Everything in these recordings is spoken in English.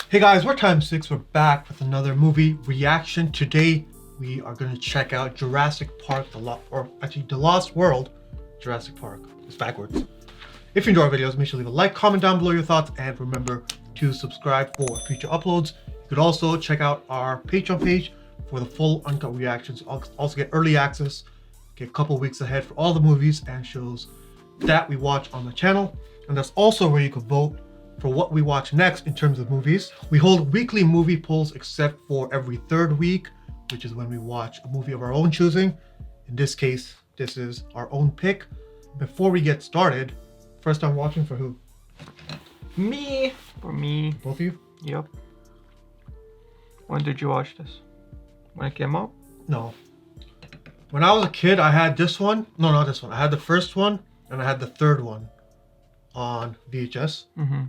Hey guys, we're Time 6. We're back with another movie reaction. Today we are going to check out Jurassic Park, The Lost World. Jurassic Park. It's backwards. If you enjoy our videos, make sure to leave a like, comment down below your thoughts, and remember to subscribe for future uploads. You could also check out our Patreon page for the full uncut reactions. Also get early access, get a couple weeks ahead for all the movies and shows that we watch on the channel. And that's also where you can vote for what we watch next in terms of movies. We hold weekly movie polls except for every third week, which is when we watch a movie of our own choosing. In this case, this is our own pick. Before we get started, first time watching for who? Me. For me. Both of you? Yep. When did you watch this? When it came out? No. When I was a kid, I had this one. No, not this one. I had the first one and I had the third one on VHS. Mm-hmm.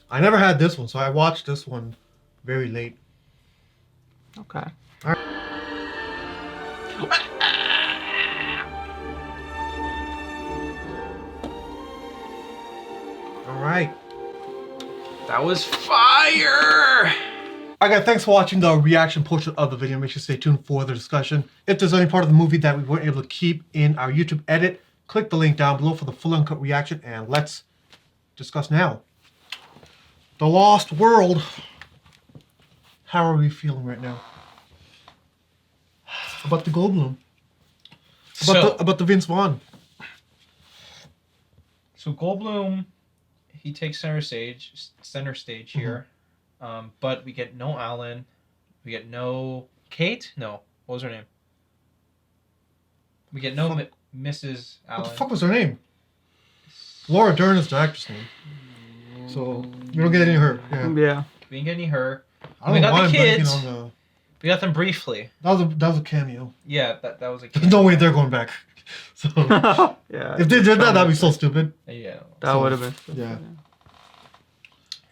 I never had this one, so I watched this one very late. Okay. All right. That was fire! Okay, thanks for watching the reaction portion of the video. Make sure to stay tuned for the discussion. If there's any part of the movie that we weren't able to keep in our YouTube edit, click the link down below for the full uncut reaction, and let's discuss now. The Lost World. How are we feeling right now? About the Goldblum. About the Vince Vaughn. So Goldblum, he takes center stage here, but we get no Alan, we get no Kate. No, what was her name? We get no Mrs. Allen. What the fuck was her name? Laura Dern is the actress name. So you don't get any of her. Yeah. We didn't get any her. I don't We know got why the I'm blanking kids. on the. We got them briefly. That was a cameo. Yeah, that was a There's kid. no way they're going back. So Yeah. if they did that, that'd be so stupid. Yeah. That So, would have been. yeah.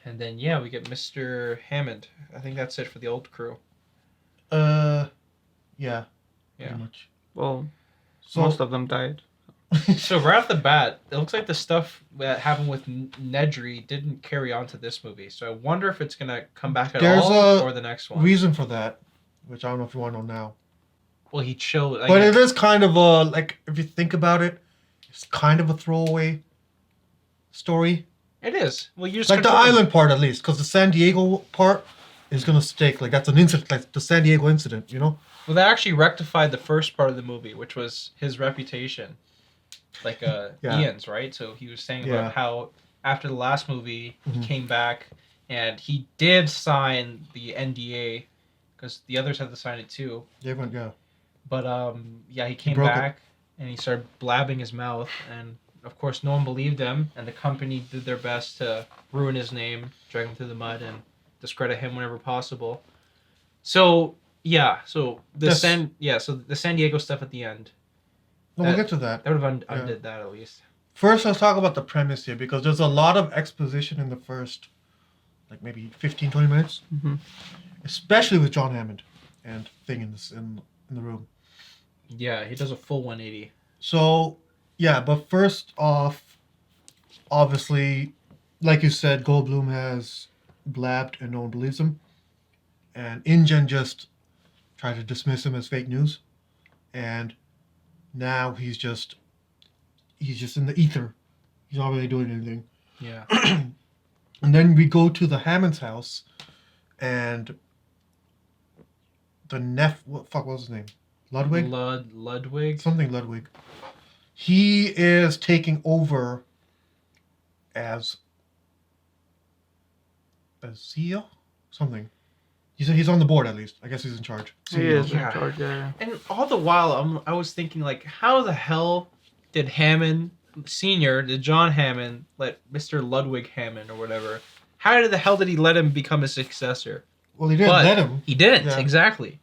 And then yeah, we get Mr. Hammond. I think that's it for the old crew. Yeah. Yeah. Pretty much. Well, So most of them died. So right off the bat, it looks like the stuff that happened with Nedry didn't carry on to this movie. So I wonder if it's gonna come back at There's all a or the next one. reason for that, which I don't know if you want to know now. Well, he showed. Like, But it is kind of a, like, if you think about it, it's kind of a throwaway story. it is. Well, you just Like the confirmed- island part, at least, because the San Diego part is gonna stick. Like that's an incident, like the San Diego incident, you know? Well, they actually rectified the first part of the movie, which was his reputation, like Yeah. Ian's, right? So he was saying Yeah. about how after the last movie Mhm. he came back and he did sign the NDA because the others had to sign it too. Yeah. But yeah, he came broke it. back and he started blabbing his mouth, and of course no one believed him, and the company did their best to ruin his name, drag him through the mud, and discredit him whenever possible. So yeah, so the Yes. so the San Diego stuff at the end, No, we'll get to that. that would have Yeah. undid that at least. First, let's talk about the premise here, because there's a lot of exposition in the first, like maybe 15, 20 minutes, Mm-hmm. especially with John Hammond and Thing in the room. Yeah, he does a full 180. So, yeah, but first off, obviously, like you said, Goldblum has blabbed and no one believes him. And InGen just tried to dismiss him as fake news. And now he's just in the ether. He's not really doing anything. Yeah. And then we go to the Hammond's house, and what fuck was his name? Ludwig? Ludwig. Something Ludwig. He is taking over as CEO? Something. He said he's on the board at least. I guess he's in charge. He is in Yeah. charge. Yeah. And all the while, I was thinking, like, how the hell did Hammond Senior, did John Hammond, let Mr. Ludwig Hammond or whatever? How the hell did he let him become his successor? Well, he didn't But let him. He didn't, Yeah. exactly.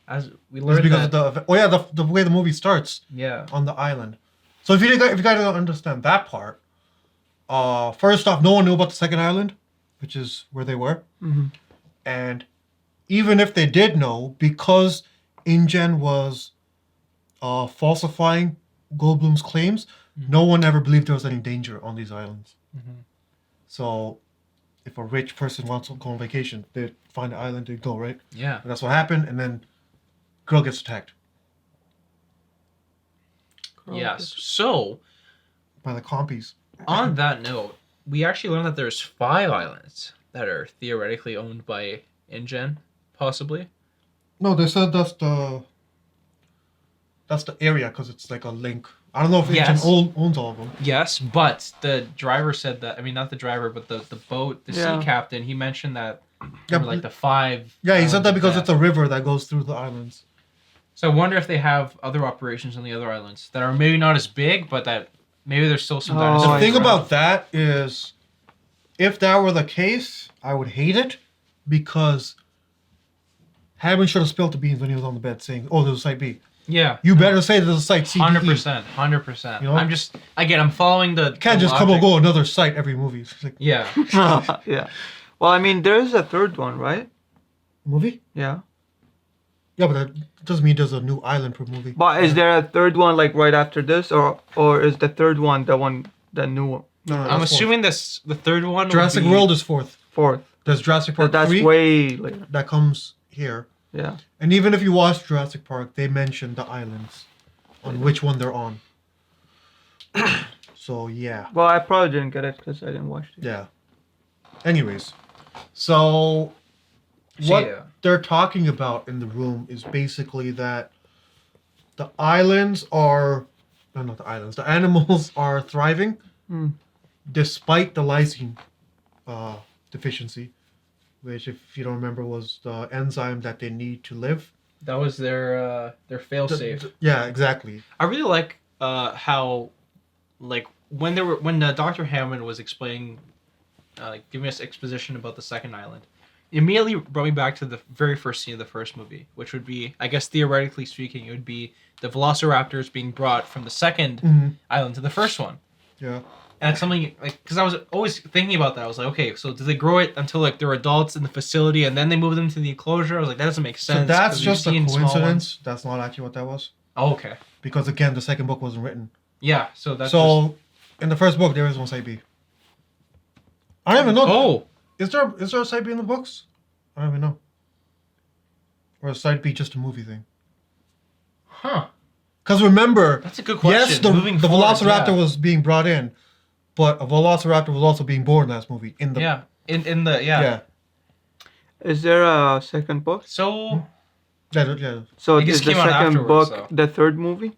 As we It's learned because that. of the way the movie starts Yeah. on the island. So if you guys don't understand that part, first off, no one knew about the second island, which is where they were. Mm-hmm. And even if they did know, because InGen was falsifying Goldblum's claims, no one ever believed there was any danger on these islands. Mhm. So if a rich person wants to go on vacation, they find an island to go, right? Yeah. And that's what happened, and then girl gets attacked Yes. So, by the compies. on that note, we actually learned that there's 5 islands that are theoretically owned by InGen, possibly. No, they said that's the area because it's like a link. I don't know if Yes. Incheon owns all of them. Yes, but the driver said that. I mean, not the driver, but the boat, the Yeah. sea captain. He mentioned that Yeah, there were like the 5. Yeah, he said that islands because of it's a river that goes through the islands. So I wonder if they have other operations on the other islands that are maybe not as big, but that maybe there's still some Oh, dinosaurs. The thing around. about that is, if that were the case, I would hate it because Hammond should have spilled the beans when he was on the bed saying, "Oh, there's a site B." Yeah. You better say there's a site C. 100%. 100%. You know? I'm just, again, I'm following the. You can't the just come and logic. go another site every movie. It's like, Yeah. Yeah. Well, I mean, there is a third one, right? movie? Yeah. Yeah, but that doesn't mean there's a new island per movie. But is there a third one like right after this, or is the third one the new one? No, I'm that's assuming this the third one. fourth. would Jurassic be- World is fourth. Fourth. There's Jurassic But Park that's 3 way later. that comes here. Yeah. And even if you watch Jurassic Park, they mention the islands on which one they're on. So, yeah. Well, I probably didn't get it because I didn't watch it. Yeah. Anyways, so what Yeah. they're talking about in the room is basically that the islands are, no, not the islands, the animals are thriving Hmm. despite the lysine deficiency, which, if you don't remember, was the enzyme that they need to live. That was their fail safe. Yeah, exactly. I really like how, like, when Dr. Hammond was explaining, giving us exposition about the second island, it immediately brought me back to the very first scene of the first movie, which would be, I guess, theoretically speaking, it would be the Velociraptors being brought from the second Mm-hmm. island to the first one. Yeah. And it's something like, because I was always thinking about that. I was like, okay, so do they grow it until like they're adults in the facility and then they move them to the enclosure? I was like, that doesn't make sense. So that's 'cause we've just a seen small ones. coincidence. That's not actually what that was. Oh, okay. Because, again, the second book wasn't written. Yeah, so that's So, in the first book, there is no side B. I don't even know. Oh, Is there a side B in the books? I don't even know. Or is side B just a movie thing? huh. Because remember, That's a good question. yes, the Moving forward, Velociraptor yeah. was being brought in, but a Velociraptor was also being born last movie. In the Yeah, in the yeah. Is there a second book? So Yeah. So It just is the came out second afterwards, book so. the third movie?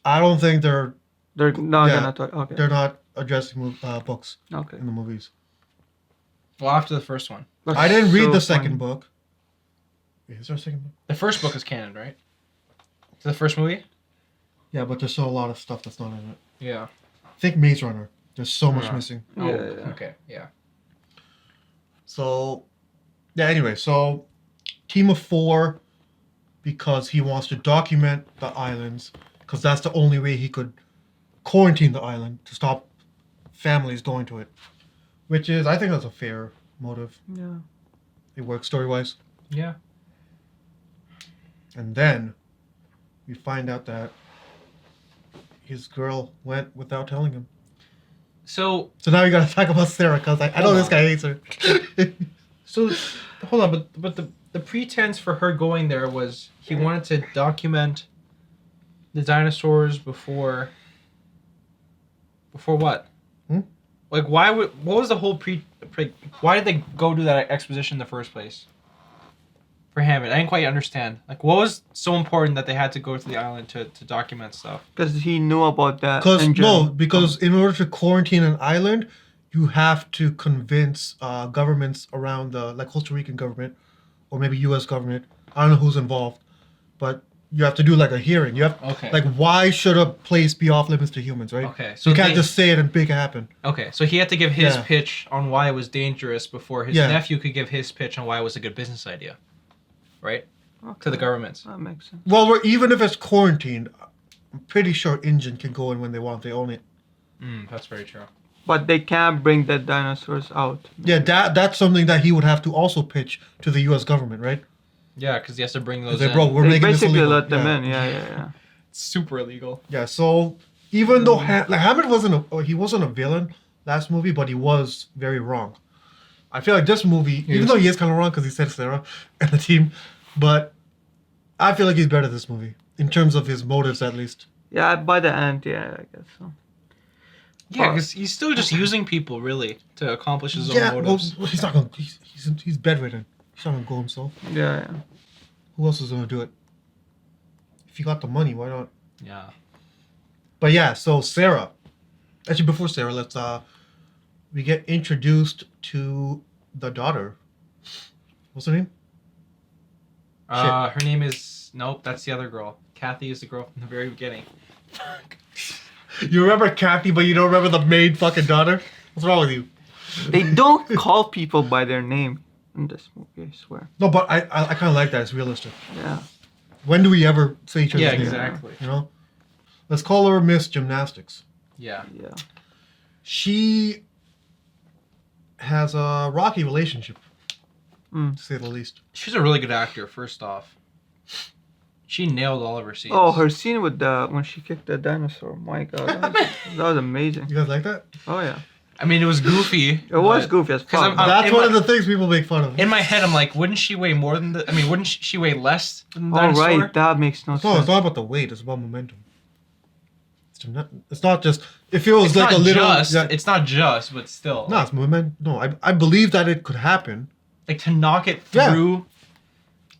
I don't think they're They're not Yeah, gonna talk. Okay. they're not addressing books Okay. in the movies. well, after the first one, That's I didn't read so the second funny. book. Wait, is there a second book? the first book is canon, right? To the first movie. Yeah, but there's still a lot of stuff that's not in it. Yeah. Think Maze Runner. There's so much Yeah. missing. Oh, Yeah. okay. Yeah. So, yeah, anyway, so team of 4 because he wants to document the islands because that's the only way he could quarantine the island to stop families going to it. Which is, I think that's a fair motive. Yeah. It works story-wise. Yeah. And then we find out that his girl went without telling him. So So now you gotta talk about Sarah because I know Hold this on. guy hates her. So, hold on, but the pretense for her going there was he wanted to document the dinosaurs before what? Hmm? Like, what was the whole why did they go do that exposition in the first place? For Hammond, I didn't quite understand. Like, what was so important that they had to go to the island to document stuff? Because he knew about that. Because in order to quarantine an island, you have to convince governments around like Costa Rican government or maybe U.S. government. I don't know who's involved, but you have to do like a hearing. You have Okay. like, why should a place be off limits to humans, right? Okay, so You can't they- just say it and make it happen. Okay, so he had to give his Yeah. pitch on why it was dangerous before his Yeah. nephew could give his pitch on why it was a good business idea, right? To the governments. That makes sense. Well, even if it's quarantined, I'm pretty sure Indian can go in when they want. They own it. That's very true. But they can't bring the dinosaurs out. Yeah, that's something that he would have to also pitch to the U.S. government, right? Yeah, because he has to bring those They in. bro, we're They making this basically illegal. let them Yeah. in. Yeah. Super illegal. Yeah, so even though Hammond wasn't he wasn't a villain last movie, but he was very wrong. I feel like this movie, even though he is kind of wrong because he said Sarah and the team, but I feel like he's better this movie in terms of his motives, at least. Yeah, by the end, yeah, I guess so. Yeah, because he's still just using people really to accomplish his own motives. Well, he's not gonna. He's bedridden. He's not gonna go himself. Yeah, yeah. Who else is gonna do it? If you got the money, why not? Yeah. But yeah, so Sarah. Actually, before Sarah, let's we get introduced to the daughter. What's her name? Her name is that's the other girl. Kathy is the girl from the very beginning. You remember Kathy, but you don't remember the maid fucking daughter? What's wrong with you? They don't call people by their name in this movie, I swear. No, but I kind of like that. It's realistic. Yeah. When do we ever say each other's Yeah, name? exactly. You know? Let's call her Miss Gymnastics. Yeah. Yeah. She has a rocky relationship, to say the least. She's a really good actor, first off. She nailed all of her scenes. Oh, her scene with when she kicked the dinosaur. My God, that was amazing. You guys like that? Oh yeah. I mean, it was goofy. It was goofy as fuck. That's one of the things people make fun of. In my head, I'm like, wouldn't she weigh more than the... I mean, wouldn't she weigh less than the Oh dinosaur? right, that makes no No, sense. it's not about the weight. It's about momentum. It's not just... It feels It's like not a little... just. Yeah, It's not just, but still. no, it's momentum. No, I believe that it could happen. Like, to knock it Yeah. through...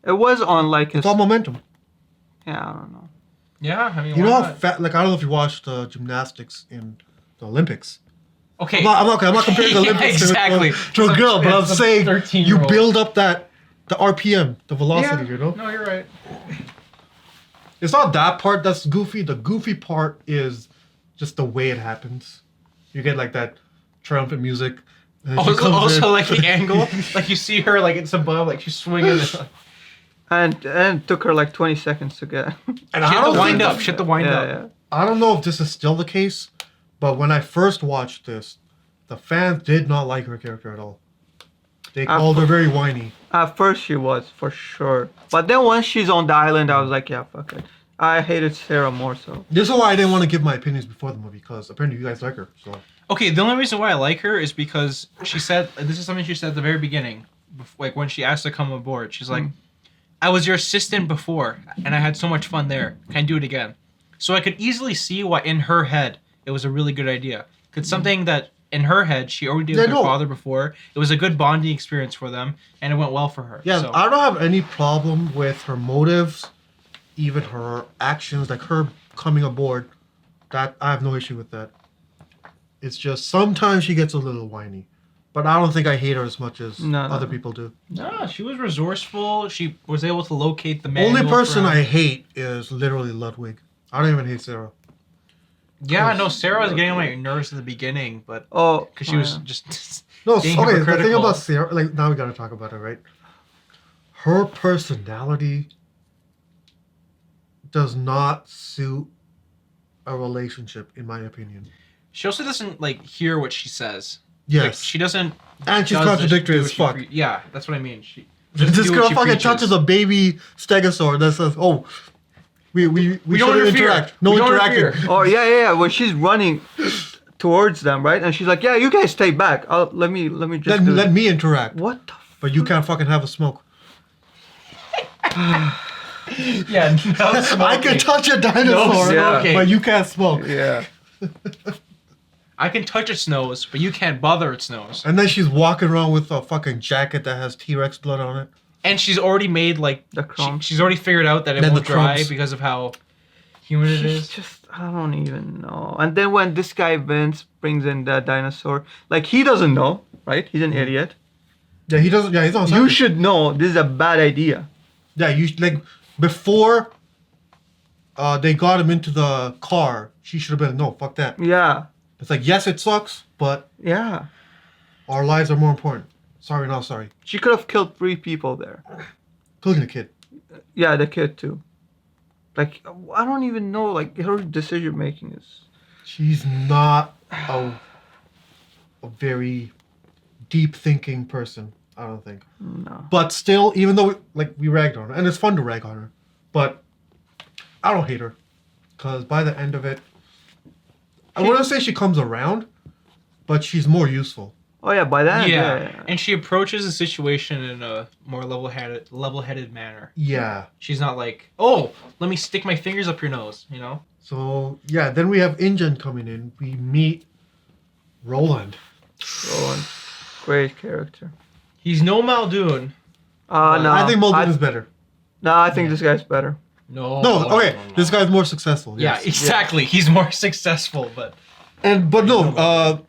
It was on like a... It's all momentum. Yeah, I don't know. Yeah, I mean, You why know how not? fat... Like, I don't know if you watched gymnastics in the Olympics. Okay. I'm not comparing the Yeah, Olympics exactly. to a girl, but I'm It's a saying you 13-year-old. build up the RPM, the velocity, Yeah. you know? No, you're right. It's not that part that's goofy. The goofy part is just the way it happens. You get like that triumphant music. and she comes Also, in. like, the angle. Like, you see her, like, it's above, like, she's swinging. And it took her like 20 seconds to get. And She I had don't to wind think- up. She had to wind Yeah, up. yeah. I don't know if this is still the case, but when I first watched this, the fans did not like her character at all. They called her very whiny. At first she was, for sure. But then once she's on the island, I was like, yeah, fuck it. I hated Sarah more so. This is why I didn't want to give my opinions before the movie, because apparently you guys like her. So Okay, the only reason why I like her is because she said, this is something she said at the very beginning, like when she asked to come aboard. She's like, I was your assistant before, and I had so much fun there. Can I do it again? So I could easily see why in her head it was a really good idea. Because something that in her head she already did with her father before, it was a good bonding experience for them, and it went well for her. yeah, So, I don't have any problem with her motives, even her actions, like her coming aboard. That I have no issue with that. It's just sometimes she gets a little whiny, but I don't think I hate her as much as other people do. no, she was resourceful. She was able to locate the manual. Only person from- I hate is literally Ludwig. I don't even hate Sarah. Yeah, no, Sarah was getting on my nerves at the beginning, but Oh, because she was just No, being okay. The thing hypocritical. about Sarah, like now we gotta talk about it, right? Her personality does not suit a relationship, in my opinion. She also doesn't like hear what she says. Like, Yes, she doesn't. and she's does contradictory do as what she fuck. yeah, that's what I mean. She. This doesn't do what girl she fucking preaches. touches a baby stegosaur that says, "Oh, we don't shouldn't interfere. interact. No We don't interacting." interfere. Oh yeah. When she's running towards them, right? And she's like, "Yeah, you guys stay back. Let me just do Let me interact. What the? But you can't fucking have a smoke. Yeah, no smoking. I can touch a dinosaur, smoking. but you can't smoke. Yeah. I can touch its nose, but you can't bother its nose. And then she's walking around with a fucking jacket that has T-Rex blood on it. And she's already made like The crumbs. she's already figured out that it Then won't the dry crumbs. because of how humid it She's is. just, I don't even know. And then when this guy Vince brings in the dinosaur, like he doesn't know, right? He's an idiot. Yeah, he doesn't. Yeah, he's on. You something. should know this is a bad idea. Yeah, you like before. They got him into the car. She should have been no. Fuck that. Yeah. It's like yes, it sucks, but Yeah. our lives are more important. Sorry, not sorry. She could have killed 3 people there. Including the kid. Yeah, the kid too. Like I don't even know. Like her decision making is. She's not a very deep thinking person. I don't think. No. But still, even though we ragged on her, and it's fun to rag on her, but I don't hate her, because by the end of it, I wouldn't say she comes around, but she's more useful. Oh yeah, by then. Yeah. And she approaches the situation in a more level-headed manner. Yeah. She's not like, oh, let me stick my fingers up your nose, you know? So yeah, then we have Ingen coming in. We meet Roland. Rowan, great character. He's no Muldoon. No, I think Muldoon is better. No, I think this guy's better. No. No, okay, this guy's more successful. Yeah, Yes. exactly. He's more successful, but But no,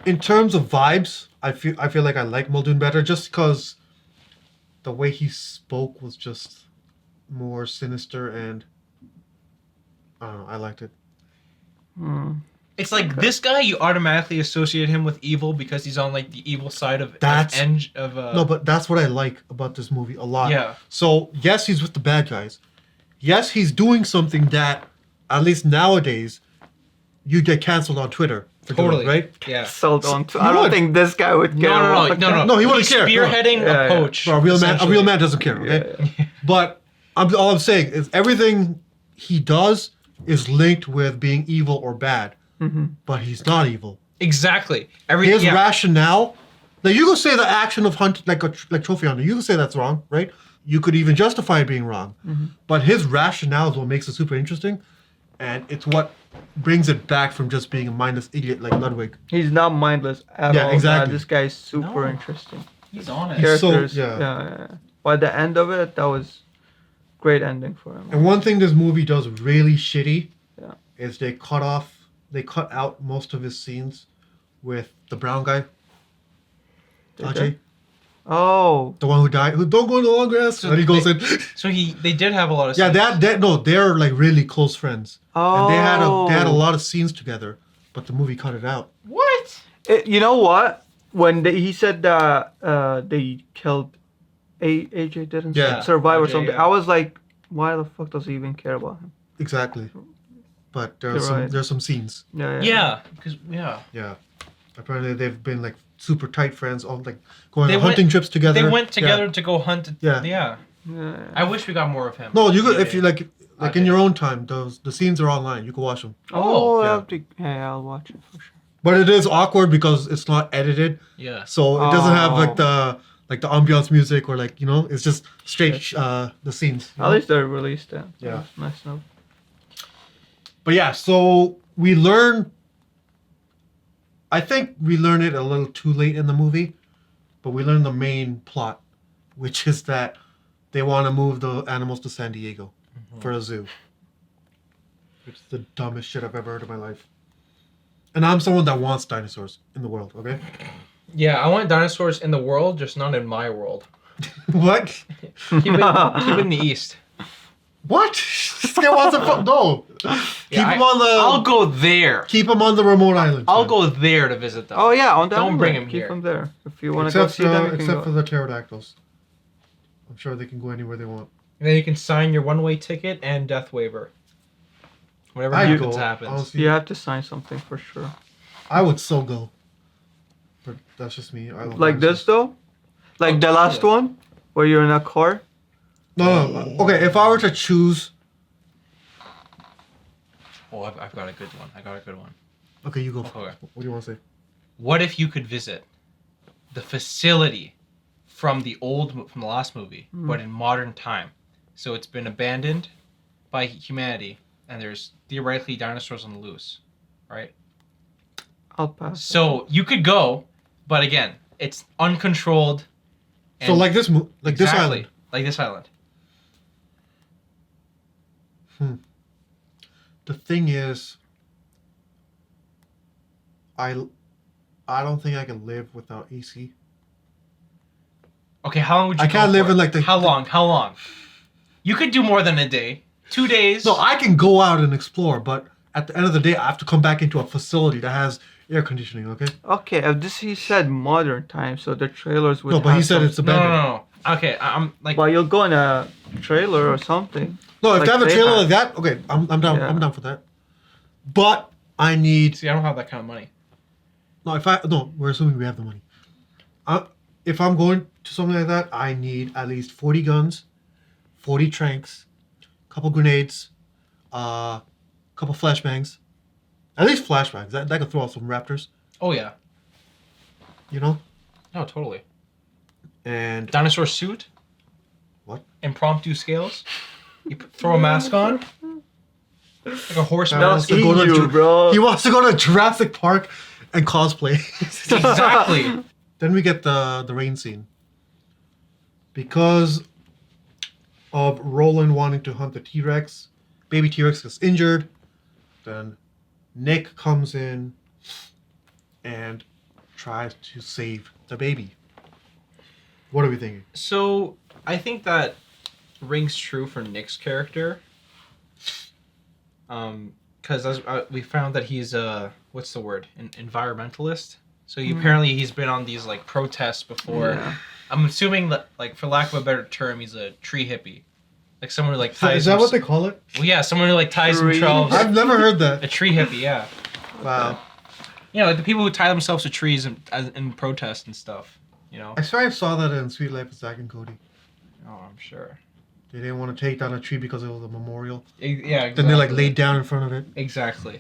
in terms of vibes, I feel like I like Muldoon better just because the way he spoke was just more sinister and I don't know, I liked it. it's like this guy. You automatically associate him with evil because he's on like the evil side of No, but that's what I like about this movie a lot. Yeah. So yes, he's with the bad guys. Yes, he's doing something that, at least nowadays, you get canceled on Twitter for Totally. doing, right? Yeah. Sold on. You I don't would. think this guy would care. about that. No, he wouldn't He's care. No. Spearheading Yeah, a yeah. poach. Bro, a real essentially. man doesn't care, okay? But all I'm saying is everything he does is linked with being evil or bad. But he's not evil. Exactly. Everything. His rationale. Now you could say the action of hunt like trophy hunter. You could say that's wrong, right? You could even justify it being wrong. But his rationale is what makes it super interesting, and it's what brings it back from just being a mindless idiot like Ludwig. He's not mindless at Yeah, all. exactly. This guy is super No. interesting. He's honest. Characters. yeah. Yeah. By the end of it, that was great ending for him. And one thing this movie does really shitty Yeah. is they cut out most of his scenes with the brown guy, Did Ajay, they? Oh. the one who died, who don't go in the long grass. And he goes in. So they did have a lot of. Yeah, scenes. they're like really close friends. Oh. And they had a lot of scenes together, but the movie cut it out. What? You know what? When he said that they killed AJ didn't Yeah. survive or AJ, something, yeah. I was like, why the fuck does he even care about him? Exactly. But You're right. there's some scenes. Yeah. Because Yeah. Apparently they've been like super tight friends, all like going They on went- hunting trips together. they went Yeah. together to go hunt. Yeah. Yeah. Yeah. I wish we got more of him. No, you could Yeah. if you like in your own time. The scenes are online. You can watch them. Oh, yeah. yeah, I'll watch it for sure. But it is awkward because it's not edited, Yeah. so it doesn't have Oh. like the ambiance music or like it's just straight the scenes. you At know? least they released that. Yeah. That's nice enough. But yeah, so we learn. I think we learn it a little too late in the movie, but we learn the main plot, which is that they want to move the animals to San Diego for a zoo. Which is the dumbest shit I've ever heard in my life. And I'm someone that wants dinosaurs in the world, okay? Yeah, I want dinosaurs in the world, just not in my world. What? Keep it in the east. What? This guy wants a no. Keep Yeah, him on the. I'll go there. Keep him on the remote island. I'll man. go there to visit them. Oh yeah, on that. Don't bring island. him Keep here. him there. If you want to go Except see them, you can except go. for the pterodactyls. I'm sure they can go anywhere they want. And then you can sign your one-way ticket and death waiver. Whatever I'd happens, go. happens. Honestly, You have to sign something for sure. I would so go. But that's just me. I love Like this though, like the last one, where you're in a car. No. Okay, if I were to choose. Oh, I've got a good one. Okay, you go. Okay. What do you want to say? What if you could visit the facility from the last movie, but in modern time? So it's been abandoned by humanity, and there's theoretically dinosaurs on the loose, right? I'll pass. So you could go, but again, it's uncontrolled. So like this this island. Like this island. The thing is, I don't think I can live without AC. Okay, how long would you I go can't live for? in, like, the- How long? How long? You could do more than a day. 2 days. No, I can go out and explore, but at the end of the day, I have to come back into a facility that has air conditioning. Okay. Okay, if this he said modern times, so the trailers would. No, but have he said some- it's No, abandoned. no. Okay, I'm like. But you'll go in a trailer or something. No, if Like they have a they trailer have. like that, okay, I'm down. Yeah. I'm down for that. But I need See, I don't have that kind of money. we're assuming we have the money. If I'm going to something like that, I need at least 40 guns, 40 tranks, couple grenades, couple flashbangs, at least flashbangs. That could throw out some raptors. Oh yeah. You know? No, totally. And Dinosaur suit. What? Impromptu scales. You throw a mask on. Like a horse That mask. was- to go to you, Ju- bro. he wants to go to Jurassic Park and cosplay. Exactly. Then we get the rain scene. Because of Roland wanting to hunt the T-Rex, baby T-Rex gets injured. Then Nick comes in and tries to save the baby. What are we thinking? So I think that rings true for Nick's character. Because as we found that he's what's the word? An environmentalist. So apparently he's been on these like protests before. Yeah. I'm assuming that, like, for lack of a better term, he's a tree hippie, like someone who like So ties. is that what they call it? Well, yeah, someone who like ties Tree- themselves. I've never heard A that. tree hippie, yeah. Wow. You know, like the people who tie themselves to trees in protest and stuff. You know. I swear I saw that in Sweet Life of Zack and Cody. Oh, I'm sure. They didn't want to take down a tree because it was a memorial. Yeah. Exactly. Then they like laid down in front of it. Exactly.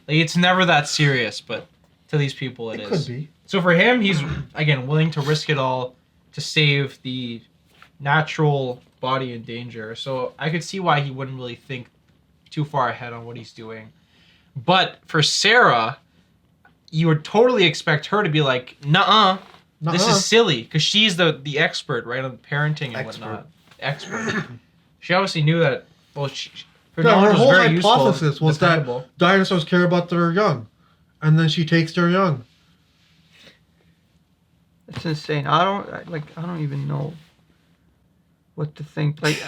Like, it's never that serious, but to these people it It is. could be. So for him, he's again willing to risk it all to save the natural body in danger. So I could see why he wouldn't really think too far ahead on what he's doing. But for Sarah, you would totally expect her to be like, "Nuh-uh, this Nuh-uh. is silly," because she's the expert, right, on parenting and Expert. whatnot. Expert. She obviously knew that. Well, her No, her knowledge was whole very useful, hypothesis was that dependable. dinosaurs care about their young, and then she takes their young. It's insane. I don't even know what to think. Like,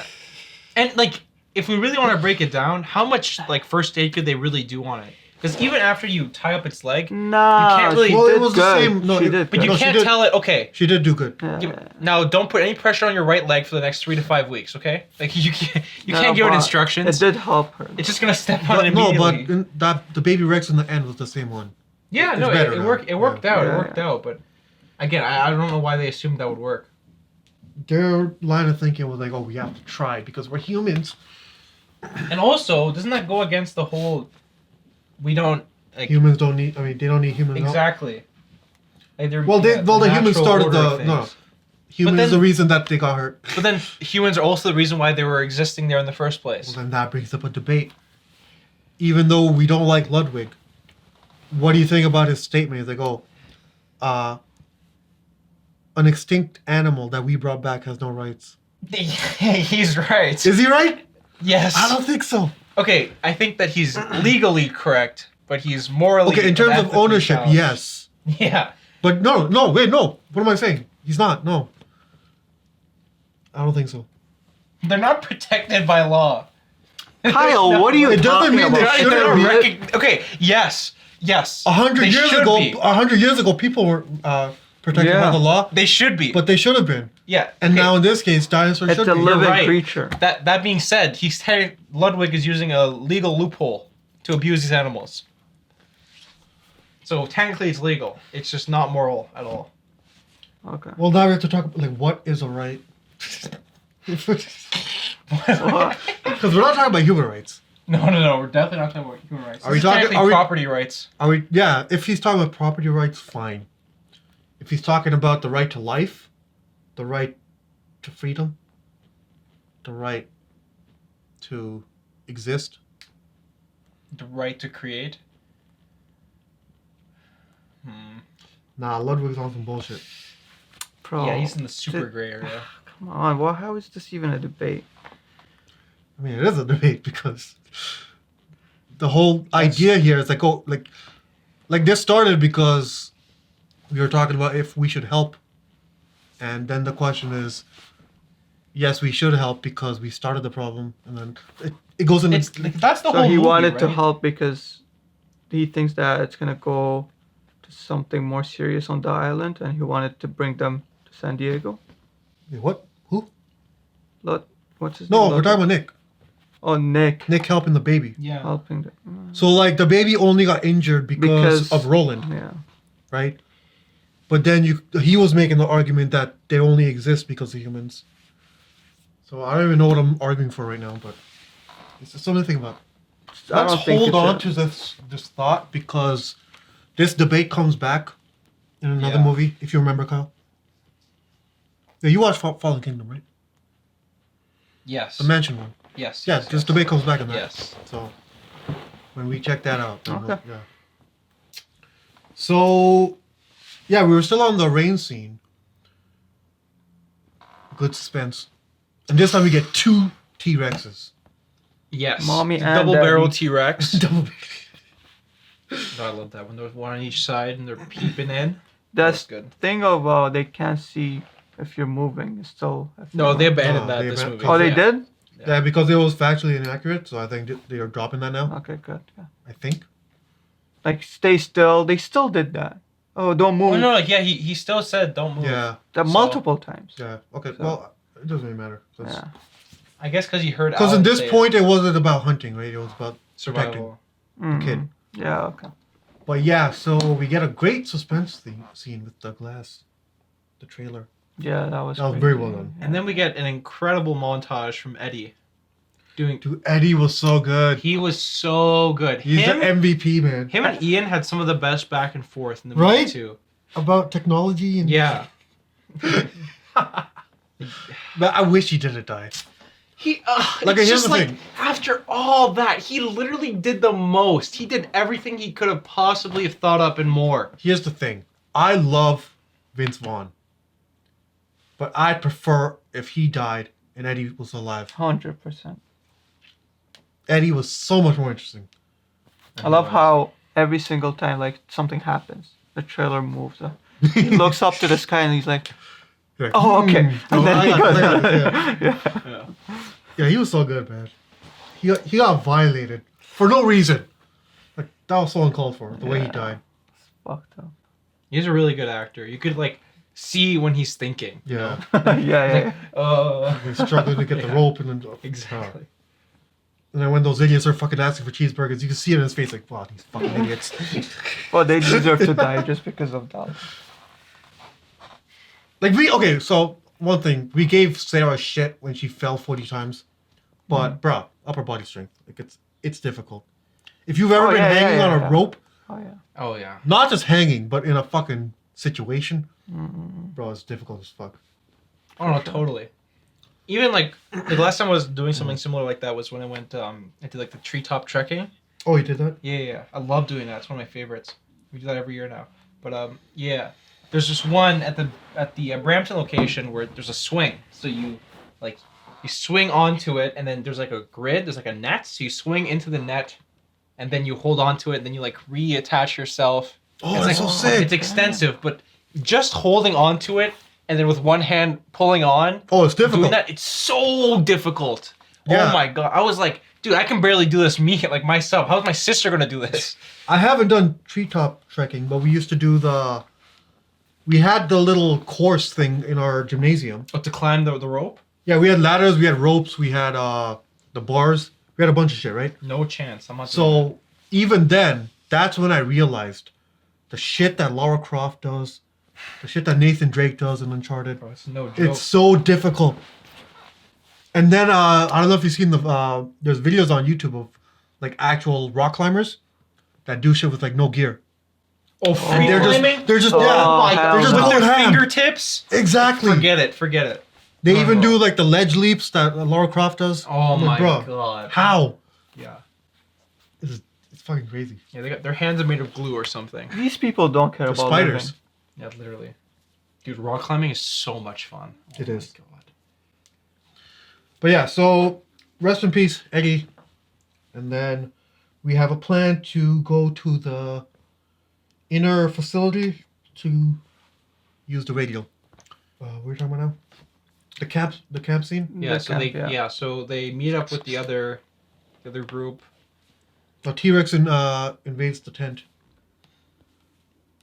And like, if we really want to break it down, how much like first aid could they really do on it? Because even after you tie up its leg, nah. can't really- She Well, it did was the good. same- no, She it- did but you No, good. she can't did- tell it. Okay, She did do good. Yeah. now don't put any pressure on your right leg for the next 3 to 5 weeks. Okay, like you can't No, give it but instructions. It did help her. It's just gonna step on it But, no, immediately. but the baby Rex in the end was the same one. Yeah, it's no, better it now. worked. It worked out. Yeah, It worked yeah. out. But again, I don't know why they assumed that would work. Their line of thinking was like, "Oh, we have to try because we're humans. And also, doesn't that go against the whole? We don't like Humans don't need. I mean, they don't need human help." exactly. Like they're, Well, the humans natural started order of the no. things. Humans then- is the reason that they got hurt. But then humans are also the reason why they were existing there in the first place. Well, then that brings up a debate. Even though we don't like Ludwig, what do you think about his statement? He's like, "Oh, an extinct animal that we brought back has no rights." He's right. Is he right? Yes. I don't think so. Okay, I think that he's legally correct, but he's morally. Okay, in terms and of ethically ownership, challenged. yes. Yeah. But no, wait, no. What am I saying? He's not. No. I don't think so. They're not protected by law. Kyle, No, what are you It doesn't talking mean they about? shouldn't They're be. okay, yes. 100 They years should ago, be. 100 years ago, people were protected by Yeah. the law, They should be. but they should have been. yeah. And okay. now in this case, dinosaurs It's should a be. living right. creature. That being said, Ludwig is using a legal loophole to abuse these animals. So technically, it's legal. It's just not moral at all. Okay. Well, now we have to talk about like what is a right. What? Because we're not talking about human rights. No. We're definitely not talking about human rights. Are we This is talking- technically are we- property rights? Are we? Yeah. If he's talking about property rights, fine. If he's talking about the right to life, the right to freedom, the right to exist. The right to create. Nah, Ludwig's on some bullshit. Bro. Yeah, he's in the super gray area. Come on. Well, how is this even a debate? I mean, it is a debate because the whole idea here is like, oh, like this started because we were talking about if we should help, and then the question is, yes, we should help because we started the problem, and then it goes into It's like, that's the So whole he movie, wanted to right? help because he thinks that it's gonna go to something more serious on the island, and he wanted to bring them to San Diego. Wait, what? Who? What's his No, name? we're talking about Nick. Oh, Nick. Nick helping the baby. Yeah. Helping. So like the baby only got injured because of Roland, Yeah. right? But then he was making the argument that they only exist because of humans. So I don't even know what I'm arguing for right now, but it's just something to think about. I Let's don't think hold it's on a- to this thought because this debate comes back in another Yeah. movie, if you remember, Kyle. Yeah, you watched Fallen Kingdom, right? Yes. The mansion one. Yes. Yeah, yes, this yes. debate comes back in that. Yes. So when we check that out, then Okay. yeah. So yeah, we were still on the rain scene. Good suspense, and this time we get 2 T-Rexes. Yes. Mommy The and double barrel daddy. T-Rex. Double. I love that when there's one on each side and they're peeping in. That's good. thing of they can't see if you're moving. It's still. If No, you're they not. abandoned No, that they this aban- movie. Oh, they Yeah. did. Yeah, because it was factually inaccurate, so I think they are dropping that now. Okay, good. Yeah. I think. Like stay still. They still did that. Oh, don't move. Oh no, yeah, he still said don't move. Yeah. That So- multiple times. Yeah. Okay. So- Well, it doesn't really matter. Yeah. I guess because he heard. Because at Alan this say it. point, it wasn't about hunting, right? It was about protecting. survival. kid. Mhm. Yeah. Okay. But yeah, so we get a great suspense scene with the glass, the trailer. Yeah, that was. That was very crazy. well done. And then we get an incredible montage from Eddie. Doing. Dude, Eddie was so good. He was so good. He's him, the MVP, man. him and Ian had some of the best back and forth in the Right? movie too. About technology and Yeah. But I wish he didn't die. He Like, it's here's just the like thing. after all that, he literally did the most. He did everything he could have possibly have thought up and more. Here's the thing. I love Vince Vaughn. But I'd prefer if he died and Eddie was alive. 100%. Eddie was so much more interesting. I love how every single time like something happens, the trailer moves. He looks up to the sky and he's like, Like, "Oh, okay." oh, And then I he got- goes, I got it, yeah. yeah. Yeah, he was so good, man. He got violated for no reason. Like that was so uncalled for. The way he Yeah. died. Fucked up. He's a really good actor. You could like see when he's thinking. you Yeah, know? yeah. he's struggling to get the Yeah. rope and then Exactly. And then when those idiots are fucking asking for cheeseburgers, you can see it in his face, like, wow, these fucking idiots. Well, they deserve to die just because of that. Like okay, so one thing, we gave Sarah shit when she fell 40 times, but bruh, upper body strength, like it's difficult. If you've ever Oh, been yeah, hanging yeah, on a yeah. rope, Oh yeah. Oh yeah. not just hanging, but in a fucking situation, Mm-mm. bro, it's difficult as fuck. Oh no, totally. Even like the last time I was doing something similar like that was when I went I did like the treetop trekking. Oh, you did that? Yeah. I love doing that. It's one of my favorites. We do that every year now. But yeah, there's this one at the Brampton location where there's a swing. So you swing onto it, and then there's like a grid. There's like a net. So you swing into the net, and then you hold onto it, and then you like reattach yourself. Oh, It's that's like- so sick. It's extensive, but just holding onto it and then with one hand pulling on, Oh, it's difficult. doing that, it's so difficult. Yeah. Oh my god. I was like, dude, I can barely do this like myself. How's my sister gonna do this? I haven't done treetop trekking, but we used to do we had the little course thing in our gymnasium. But to climb the rope? Yeah, we had ladders, we had ropes, we had the bars. We had a bunch of shit, right? No chance. I'm not doing So even then, that's when I realized the shit that Lara Croft does, the shit that Nathan Drake does in Uncharted. that. Bro, it's no joke. It's so difficult. And then I don't know if you've seen there's videos on YouTube of like actual rock climbers that do shit with like no gear. Oh, And free they're climbing? just Oh, yeah, my they're just God. with going their ham. fingertips? Exactly. Forget it. They Oh. even do like the ledge leaps that Lara Croft does. Oh I'm my like, bro, god. how? Yeah. It's fucking crazy. Yeah, they got their hands are made of glue or something. These people don't care They're about spiders. living. Yeah, literally. Dude, rock climbing is so much fun. It my is. God. But yeah, so rest in peace, Eddie. And then we have a plan to go to the inner facility to use the radio. What are we talking about now? The camp scene. Yeah, The so camp, so they meet up with the other group. The T-Rex invades the tent.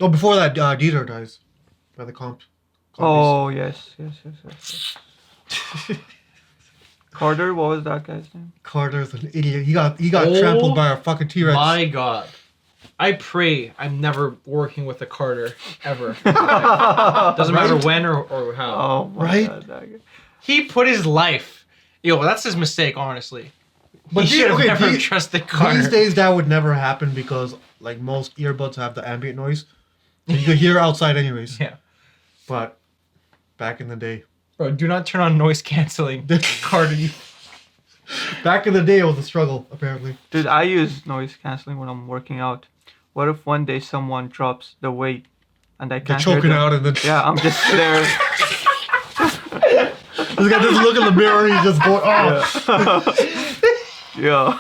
Oh, before that, Dieter dies by the comp. Oh yes. Carter, what was that guy's name? Carter's an idiot. He got Oh trampled by a fucking T-Rex. My God. I pray I'm never working with a Carter ever. Doesn't matter Right? when or how. Oh my Right? God, that guy. He put his life. Yo, that's his mistake, honestly. But He should have never these- trusted Connor. These days that would never happen because like most earbuds have the ambient noise. And you could hear outside anyways. Yeah. But back in the day. Bro, do not turn on noise canceling. Carter, you... Back in the day it was a struggle, apparently. Dude, I use noise canceling when I'm working out. What if one day someone drops the weight and I They're can't hear choking them? out and then Yeah, I'm just there. this guy just look in the mirror, he's just going, oh. Yeah.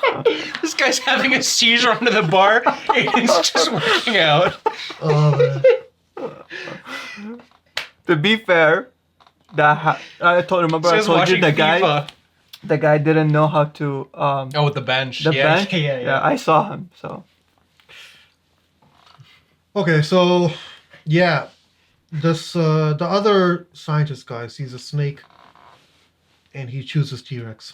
This guy's having a seizure under the bar. Aiden's just working out. Oh man. To be fair, remember I Says told you watching FIFA. the guy didn't know how to Oh, with the bench. the yeah, bench. Yeah. I saw him. So Okay, so yeah. This the other scientist guy sees a snake and he chooses T-Rex.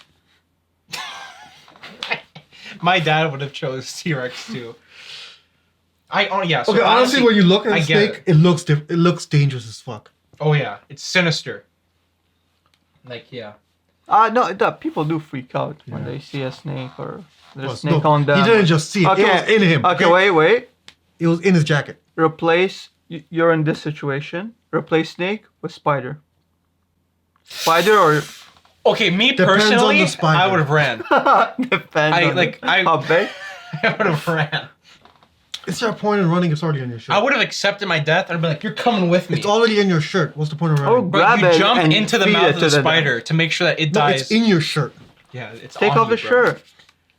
My dad would have chose T-Rex too. Yeah. So Okay, honestly, when you look at I a get snake, it looks dangerous as fuck. Oh yeah, it's sinister. Like yeah. no, people do freak out when Yeah. they see a snake or there's Well, a snake no, on them. He didn't just see it. Okay. It was in him. Okay, wait. It was in his jacket. Replace you're in this situation. Replace snake with spider. Spider or Okay, me Depends on personally, the spider. I would have ran. depends I- on like, I- how big. I would have ran. Is there a point in running? It's already on your shirt. I would have accepted my death. I'd be like, "You're coming with me." It's already in your shirt. What's the point of Oh, running? But grab you it jump and into the feed mouth it of to the spider to make sure that it No, dies. it's in your shirt. Yeah, it's Take on off you, the bro. shirt.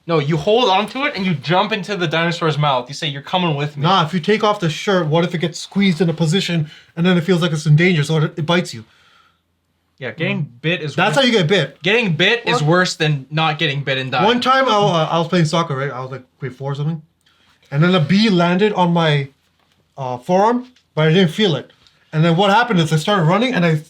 No, you hold onto it and you jump into the dinosaur's mouth. You say, "You're coming with me." Nah, if you take off the shirt, what if it gets squeezed in a position and then it feels like it's in danger, so it bites you? Yeah, getting bit is. That's how you get bit. Getting bit is worse than not getting bit and dying. One time I was playing soccer, right? I was like grade 4 or something, and then a bee landed on my forearm, but I didn't feel it. And then what happened is I started running and I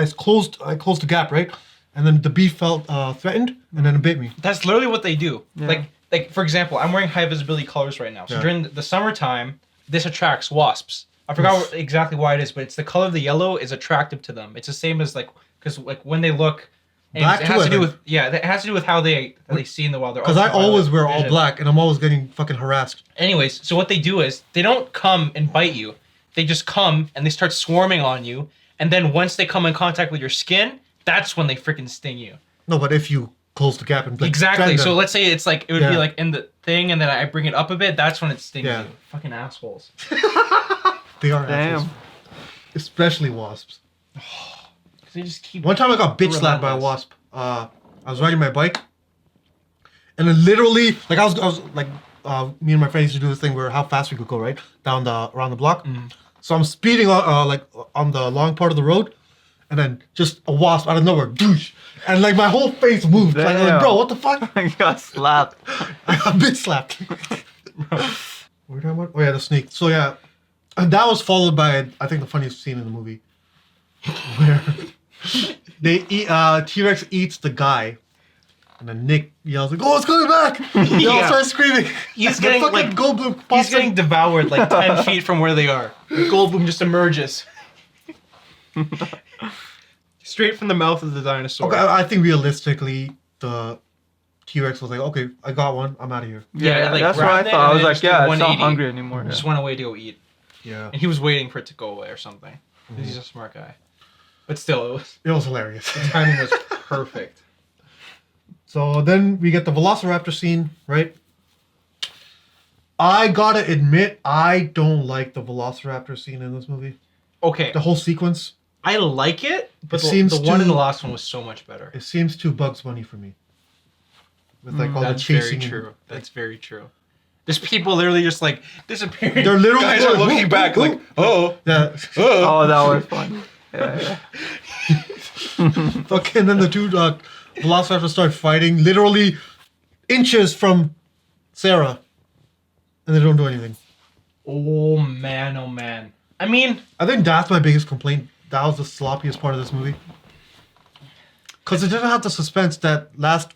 closed the gap, right? And then the bee felt threatened and then it bit me. That's literally what they do. Yeah. Like for example, I'm wearing high visibility colors right now. So Yeah. during the summertime, this attracts wasps. I forgot exactly why it is, but it's the color of the yellow is attractive to them. It's the same as because when they look, and Black it too, has I to do think. with it has to do with how they see in the wild. Because I always wear all vision. black and I'm always getting fucking harassed. Anyways, so what they do is they don't come and bite you. They just come and they start swarming on you, and then once they come in contact with your skin, that's when they freaking sting you. No, but if you close the gap and like, Exactly. threaten So them- let's say it's like it would Yeah. be like in the thing, and then I bring it up a bit. That's when it stings Yeah. you. Fucking assholes. they are Damn. assholes. Especially wasps. Because they just keep. One time I got bitch slapped by a Relentless. wasp. I was riding my bike, and then literally, like I was like, me and my friend used to do this thing where how fast we could go, right, around the block. So I'm speeding like on the long part of the road, and then just a wasp out of nowhere, douche, and like my whole face moved. Like, I was like, bro, what the fuck? I got slapped. I got bitch slapped. What are we talking about? Oh yeah, the snake. So yeah, and that was followed by I think the funniest scene in the movie, where they eat T-Rex eats the guy, and then Nick yells like, "Oh, it's coming back!" They all Yeah. start screaming. He's The getting, fucking like- Goldblum. He's pops getting in. devoured like 10 feet from where they are. Goldblum just emerges. Straight from the mouth of the dinosaur. Okay, I think realistically, the T-Rex was like, "Okay, I got one. I'm out of here." Yeah, like, that's what I grabbed it thought. I and was then like, just did yeah, it's not 180. hungry anymore. Just went away to go eat. Yeah, And he was waiting for it to go away or something. He's a smart guy. But still, it was hilarious. the timing was perfect. So then we get the Velociraptor scene, right? I gotta admit, I don't like the Velociraptor scene in this movie. Okay, The whole sequence, I like it, but It seems the one in too- the last one was so much better. it seems too Bugs Bunny for me. With like all the That's very chasing. and- true. That's very true. There's people literally just like disappearing. They're literally guys are going, looking "Whoop, back whoop, like, oh, Yeah. Oh, that was fun. Yeah. Okay, and then the two Velociraptors start fighting, literally inches from Sarah, and they don't do anything. oh man, oh man. I mean, I think that's my biggest complaint. That was the sloppiest part of this movie. Because it didn't have the suspense that last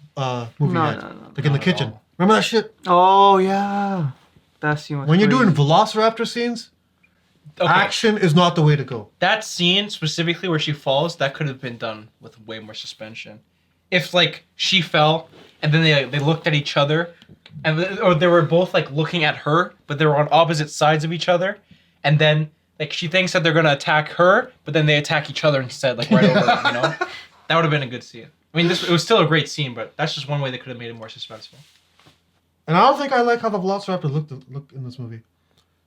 movie No, had. no, no. Like in the Not at kitchen. all. Remember that shit? Oh yeah, that scene was When you're crazy. doing Velociraptor scenes, okay, action is not the way to go. that scene specifically where she falls, that could have been done with way more suspension. If like she fell and then they looked at each other, or they were both like looking at her, but they were on opposite sides of each other, and then like she thinks that they're gonna attack her, but then they attack each other instead, like right over them, you know? That would have been a good scene. I mean, it was still a great scene, but that's just one way they could have made it more suspenseful. And I don't think I like how the Velociraptor look in this movie.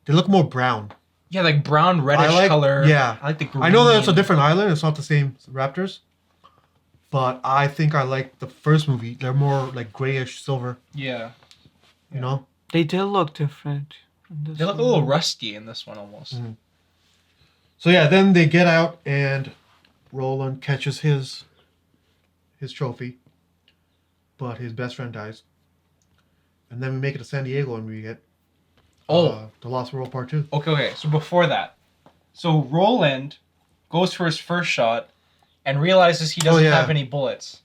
They look more brown. Yeah, like brown reddish color. Yeah, I like the green. I know that it's a different island. It's not the same raptors. But I think I like the first movie. They're more like grayish silver. Yeah. You know? They did look different. They look a little rusty in this one almost. Mm-hmm. So yeah, then they get out and Roland catches his trophy. But his best friend dies. And then we make it to San Diego and we get The Lost World Part 2. Okay. So before that, so Roland goes for his first shot and realizes he doesn't have any bullets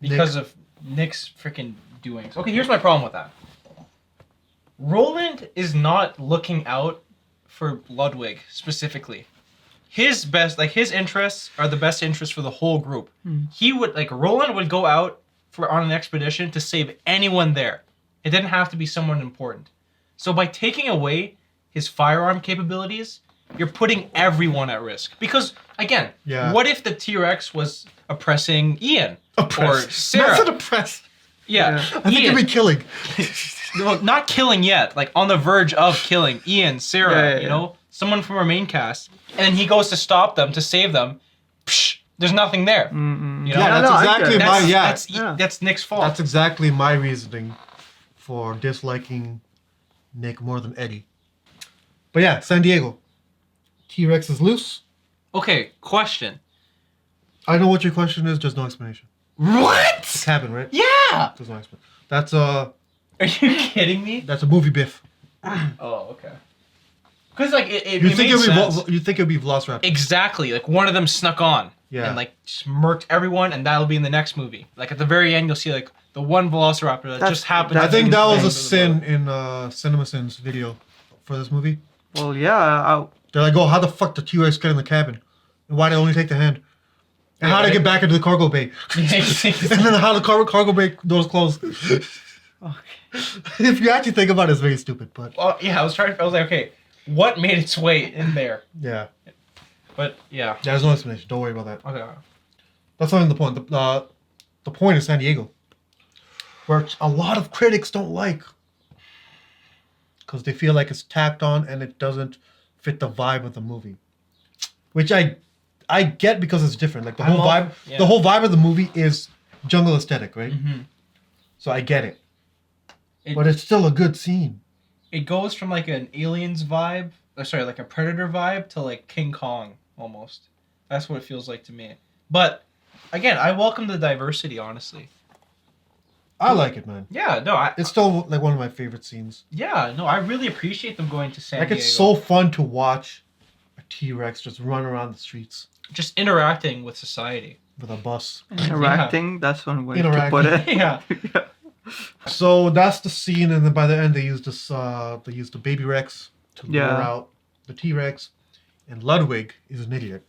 because of Nick's freaking doings. Okay, here's my problem with that. Roland is not looking out for Ludwig specifically. His interests are the best interests for the whole group. He would Roland would go out on an expedition to save anyone there. It didn't have to be someone important. So by taking away his firearm capabilities, you're putting everyone at risk. Because again, what if the T-Rex was oppressing Ian or Sarah? That's not oppress. Yeah, I think it'd be killing. Well, not killing yet, like on the verge of killing Ian, Sarah, you know, someone from our main cast, and then he goes to stop them, to save them. Psh, there's nothing there. You know? That's Nick's fault. That's exactly my reasoning for disliking Nick more than Eddie. But yeah, San Diego. T-Rex is loose. Okay, question. I know what your question is, just no explanation. What? It's happened, right? Yeah. There's no explanation. That's Are you kidding me? That's a movie biff. Oh, okay. Because it You made sense. you think it'd be Velociraptor? Exactly. Like one of them snuck on. Yeah. And just murked everyone, and that'll be in the next movie. Like at the very end, you'll see like the one Velociraptor that just happened. I think that was a sin in CinemaSins video for this movie. Well, yeah. They're like, oh, how the fuck did T-Rex get in the cabin? And why did they only take the hand? And how did they get back into the cargo bay? And then how the cargo bay doors closed. If you actually think about it, it's very stupid. But well, yeah, I was like, okay, what made its way in there? Yeah. But yeah. There's no explanation. Don't worry about that. Okay. That's not even the point. The point is San Diego, where a lot of critics don't like, because they feel like it's tacked on and it doesn't fit the vibe of the movie, which I get because it's different. Like the whole vibe of the movie is jungle aesthetic, right? Mm-hmm. So I get it, but it's still a good scene. It goes from like an Aliens vibe, like a Predator vibe, to like King Kong almost. That's what it feels like to me. But again, I welcome the diversity, honestly. I like it, man. Yeah, no, it's still like one of my favorite scenes. Yeah, no, I really appreciate them going to San Diego. It's so fun to watch a T-Rex just run around the streets. Just interacting with society. With a bus. Interacting, that's one way to put it. Yeah. So that's the scene, and then by the end they use this. They use the baby Rex to lure out the T-Rex, and Ludwig is an idiot.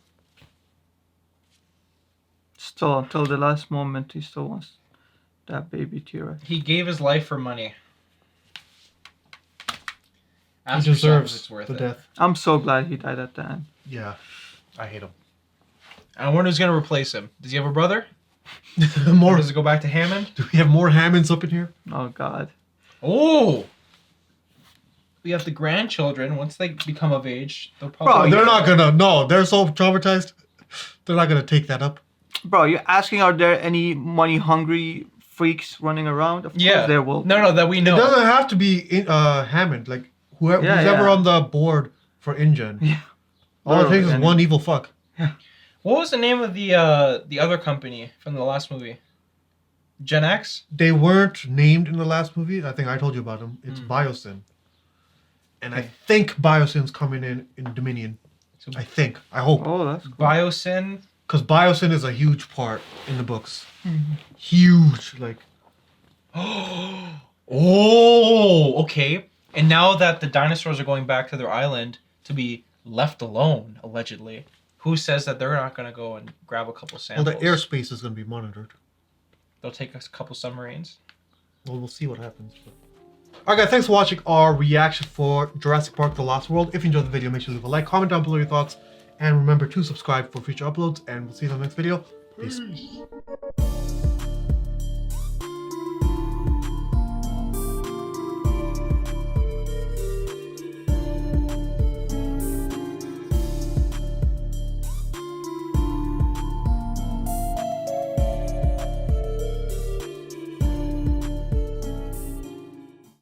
Still, until the last moment, he still wants that baby T-Rex. He gave his life for money. He deserves the death. I'm so glad he died at the end. Yeah, I hate him. I wonder who's gonna replace him. Does he have a brother? More. Or does it go back to Hammond? Do we have more Hammonds up in here? Oh God. Oh. We have the grandchildren. Once they become of age, they'll probably. Bro, they're not gonna. No, they're so traumatized. They're not gonna take that up. Bro, you're asking, are there any money-hungry freaks running around? Of course there will. No, that we know. It doesn't have to be Hammond. Like whoever, who's ever on the board for InGen. Yeah. All it takes is one evil fuck. Yeah. What was the name of the other company from the last movie? Gen X? They weren't named in the last movie. I think I told you about them. It's Biosyn. And I think Biosyn's coming in Dominion. So I think. I hope. Oh, that's cool. Biosyn? Because Biosyn is a huge part in the books. Mm-hmm. Huge. Like. Oh, okay. And now that the dinosaurs are going back to their island to be left alone, allegedly, who says that they're not going to go and grab a couple samples? Well, the airspace is going to be monitored. They'll take a couple submarines. well, we'll see what happens. But... Alright guys, thanks for watching our reaction for Jurassic Park The Lost World. If you enjoyed the video, make sure to leave a like, comment down below your thoughts, and remember to subscribe for future uploads, and we'll see you in the next video. Peace.